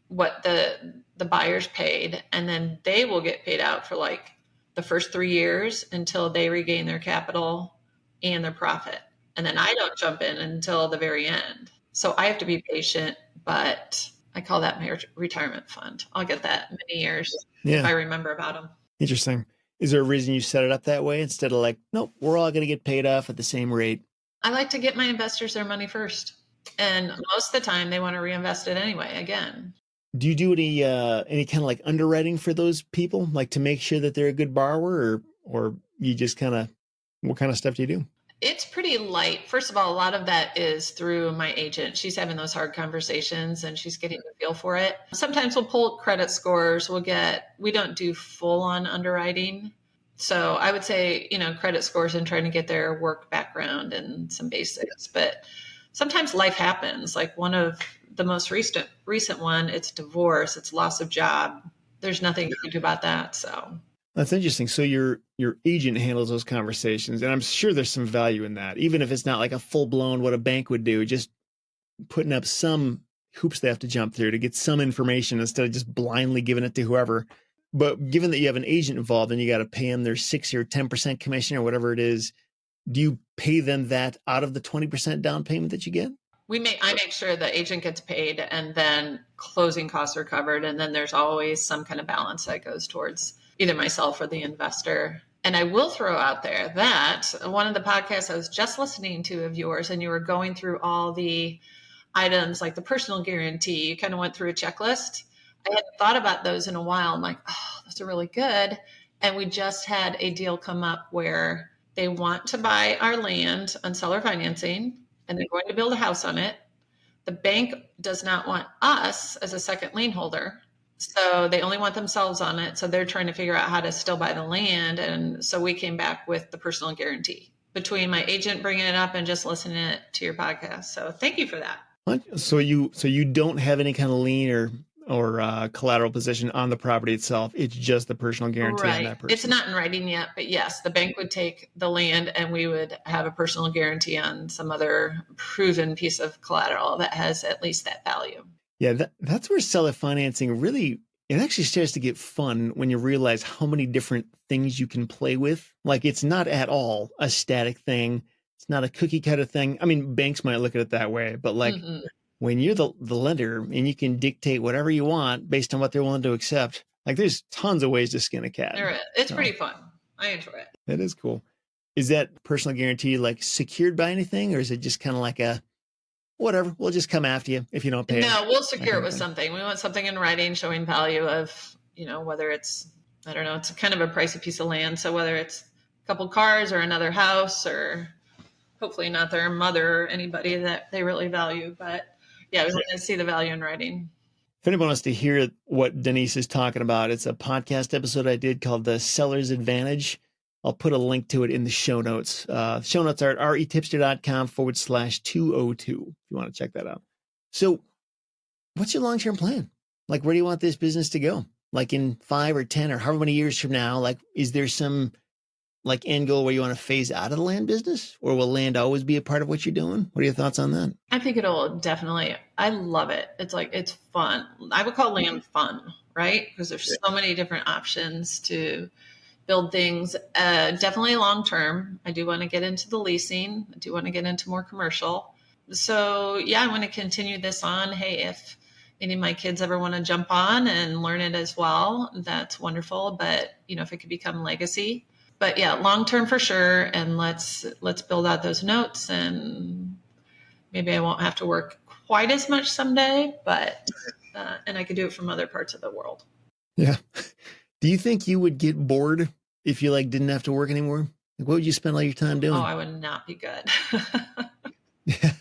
what the buyers paid, and then they will get paid out for like the first 3 years until they regain their capital and their profit. And then I don't jump in until the very end. So I have to be patient, but I call that my retirement fund. I'll get that many years if I remember about them. Interesting. Is there a reason you set it up that way instead of like, nope, we're all going to get paid off at the same rate? I like to get my investors their money first. And most of the time they want to reinvest it anyway, again. Do you do any kind of like underwriting for those people, like to make sure that they're a good borrower, or you just what kind of stuff do you do? It's pretty light. First of all, a lot of that is through my agent. She's having those hard conversations and she's getting a feel for it. Sometimes we'll pull credit scores. We don't do full on underwriting. So I would say, credit scores and trying to get their work background and some basics. But sometimes life happens. Like one of the most recent one, it's divorce, it's loss of job. There's nothing you can do about that. So that's interesting. So your agent handles those conversations, and I'm sure there's some value in that, even if it's not like a full blown what a bank would do, just putting up some hoops they have to jump through to get some information instead of just blindly giving it to whoever. But given that you have an agent involved and you got to pay them their 6 or 10% commission or whatever it is, do you pay them that out of the 20% down payment that you get? I make sure the agent gets paid and then closing costs are covered. And then there's always some kind of balance that goes towards either myself or the investor. And I will throw out there that one of the podcasts I was just listening to of yours, and you were going through all the items like the personal guarantee, you kind of went through a checklist. I hadn't thought about those in a while. I'm like, oh, those are really good. And we just had a deal come up where they want to buy our land on seller financing and they're going to build a house on it. The bank does not want us as a second lien holder. So they only want themselves on it. So they're trying to figure out how to still buy the land. And so we came back with the personal guarantee between my agent bringing it up and just listening to your podcast. So thank you for that. What? So you don't have any kind of lien or collateral position on the property itself. It's just the personal guarantee on that person. It's not in writing yet, but yes, the bank would take the land and we would have a personal guarantee on some other proven piece of collateral that has at least that value. Yeah, that's where seller financing really, it actually starts to get fun when you realize how many different things you can play with. Like it's not at all a static thing. It's not a cookie cutter thing. I mean, banks might look at it that way, but like Hmm. when you're the lender and you can dictate whatever you want based on what they're willing to accept, like there's tons of ways to skin a cat. It's So pretty fun. I enjoy it. that is cool. Is that personal guarantee like secured by anything, or is it just kind of like a whatever? We'll just come after you if you don't pay us. No, we'll That secure kind it of with thing. something. We want something in writing showing value of, whether it's, I don't know, it's kind of a pricey piece of land. So whether it's a couple cars or another house or hopefully not their mother or anybody that they really value. But yeah, we want to see the value in writing. If anyone wants to hear what Denise is talking about, it's a podcast episode I did called The Seller's Advantage. I'll put a link to it in the show notes. Show notes are at retipster.com/202 if you want to check that out. So what's your long-term plan? Like, where do you want this business to go? Like in 5 or 10 or however many years from now, like, is there some like end goal where you want to phase out of the land business, or will land always be a part of what you're doing? What are your thoughts on that? I think it'll definitely, I love it. It's fun. I would call land fun, right? Because there's so many different options to build things. Definitely long term. I do want to get into the leasing. I do want to get into more commercial. So yeah, I want to continue this on. Hey, if any of my kids ever want to jump on and learn it as well, that's wonderful. But if it could become legacy. But yeah, long term for sure. And let's build out those notes, and maybe I won't have to work quite as much someday, but and I could do it from other parts of the world. Yeah. Do you think you would get bored if you like didn't have to work anymore? Like, what would you spend all your time doing? Oh, I would not be good. Yeah.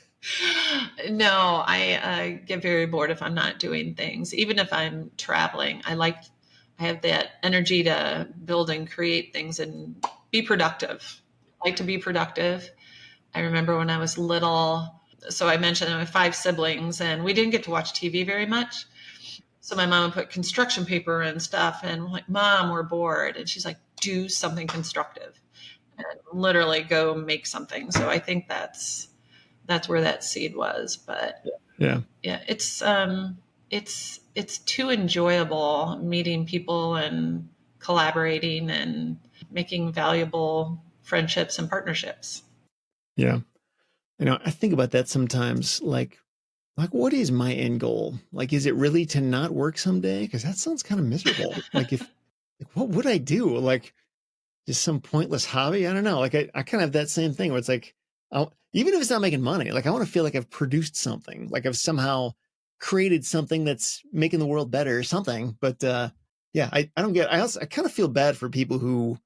No, I get very bored if I'm not doing things. Even if I'm traveling, I have that energy to build and create things and be productive. I like to be productive. I remember when I was little, so I mentioned I have 5 siblings and we didn't get to watch TV very much. So my mom would put construction paper and stuff, and we're like, Mom, we're bored. And she's like, do something constructive and literally go make something. So I think that's where that seed was. But Yeah. it's too enjoyable meeting people and collaborating and making valuable friendships and partnerships. Yeah. I think about that sometimes. Like what is my end goal? Like, is it really to not work someday? Because that sounds kind of miserable. What would I do? Like, just some pointless hobby? I don't know. Like, I kind of have that same thing where it's like, even if it's not making money, like I want to feel like I've produced something, like I've somehow created something that's making the world better or something. But yeah, I don't get. I kind of feel bad for people who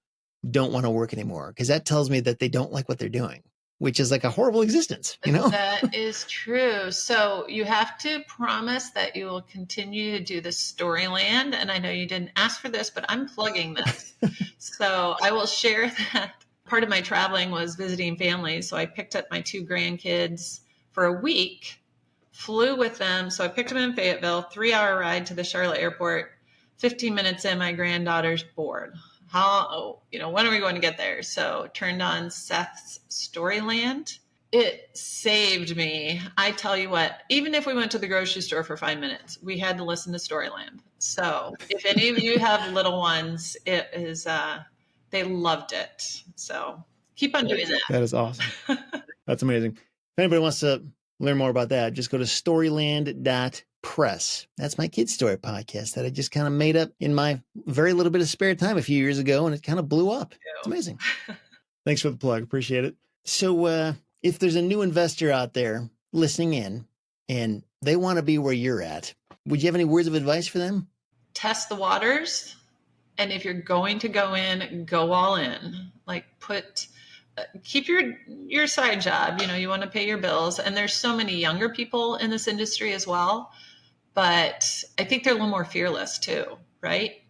don't want to work anymore, because that tells me that they don't like what they're doing, which is like a horrible existence, That is true. So you have to promise that you will continue to do the Storyland. And I know you didn't ask for this, but I'm plugging this. So I will share that. Part of my traveling was visiting families. So I picked up my 2 grandkids for a week, flew with them. So I picked them in Fayetteville, 3-hour ride to the Charlotte airport. 15 minutes in, my granddaughter's bored. When are we going to get there? So turned on Seth's Storyland. It saved me. I tell you what, even if we went to the grocery store for 5 minutes, we had to listen to Storyland. So if any of you have little ones, it is, they loved it. So keep on doing that. That is awesome. That's amazing. If anybody wants to learn more about that, just go to storyland.press. That's my kid story podcast that I just kind of made up in my very little bit of spare time a few years ago, and it kind of blew up. It's amazing. Thanks for the plug. Appreciate it. So if there's a new investor out there listening in and they want to be where you're at, would you have any words of advice for them? Test the waters. And if you're going to go in, go all in. Like keep your side job. You want to pay your bills. And there's so many younger people in this industry as well. But I think they're a little more fearless too, right?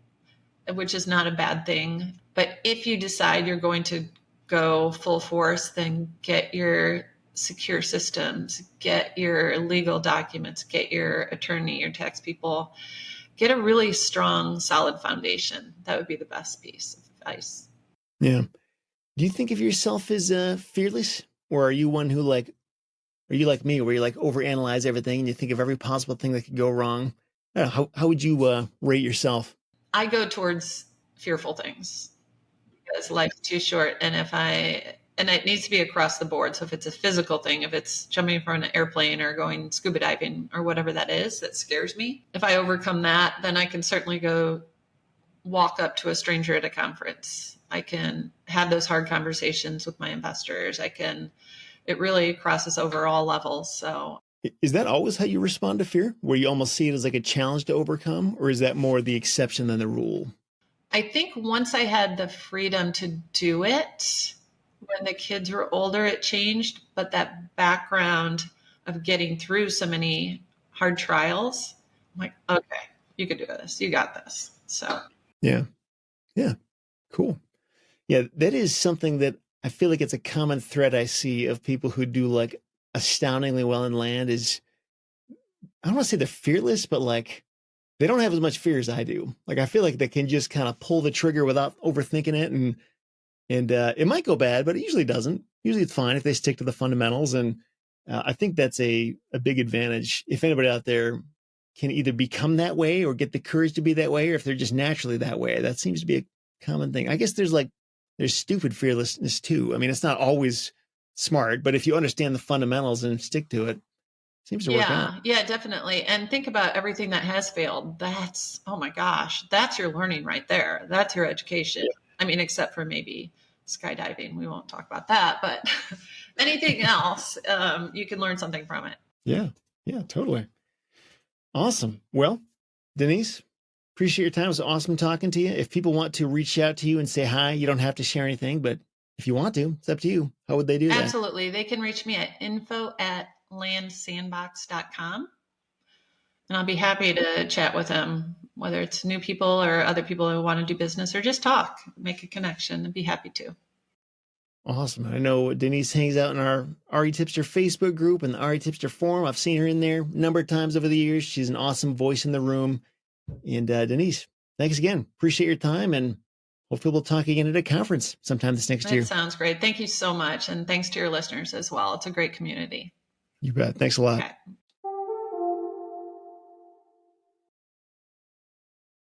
Which is not a bad thing. But if you decide you're going to go full force, then get your secure systems, get your legal documents, get your attorney, your tax people, get a really strong, solid foundation. That would be the best piece of advice. Yeah. Do you think of yourself as fearless, or are you one who like are you like me, where you like overanalyze everything and you think of every possible thing that could go wrong? I don't know, how would you rate yourself? I go towards fearful things because life's too short. And it needs to be across the board. So if it's a physical thing, if it's jumping from an airplane or going scuba diving or whatever that is, that scares me. If I overcome that, then I can certainly go walk up to a stranger at a conference. I can have those hard conversations with my investors. It really crosses over all levels. So Is that always how you respond to fear, where you almost see it as like a challenge to overcome, or is that more the exception than the rule? I think once I had the freedom to do it, when the kids were older, it changed. But that background of getting through so many hard trials, I'm like, okay, you could do this. You got this. So Yeah. Yeah. Cool. Yeah. That is something that I feel like it's a common thread I see of people who do like astoundingly well in land is, I don't want to say they're fearless, but like they don't have as much fear as I do. Like I feel like they can just kind of pull the trigger without overthinking it, and it might go bad, but it usually doesn't. Usually it's fine if they stick to the fundamentals, and I think that's a big advantage. If anybody out there can either become that way or get the courage to be that way, or if they're just naturally that way, that seems to be a common thing. I guess there's stupid fearlessness too. I mean, it's not always smart, but if you understand the fundamentals and stick to it, seems to work out. yeah, definitely. And think about everything that has failed. That's, oh my gosh, that's your learning right there. That's your education. Yeah. I mean, except for maybe skydiving. We won't talk about that, but anything else, you can learn something from it. Yeah. Yeah, totally. Awesome. Well, Denise, appreciate your time. It was awesome talking to you. If people want to reach out to you and say hi, you don't have to share anything, but if you want to, it's up to you. How would they do that? Absolutely. They can reach me at info@landsandbox.com. And I'll be happy to chat with them, whether it's new people or other people who want to do business or just talk, make a connection. I'd be happy to. Awesome. I know Denise hangs out in our REtipster Facebook group and the REtipster forum. I've seen her in there a number of times over the years. She's an awesome voice in the room. And Denise, thanks again. Appreciate your time, and hopefully we'll talk again at a conference sometime this next year. That sounds great. Thank you so much. And thanks to your listeners as well. It's a great community. You bet. Thanks a lot. Okay.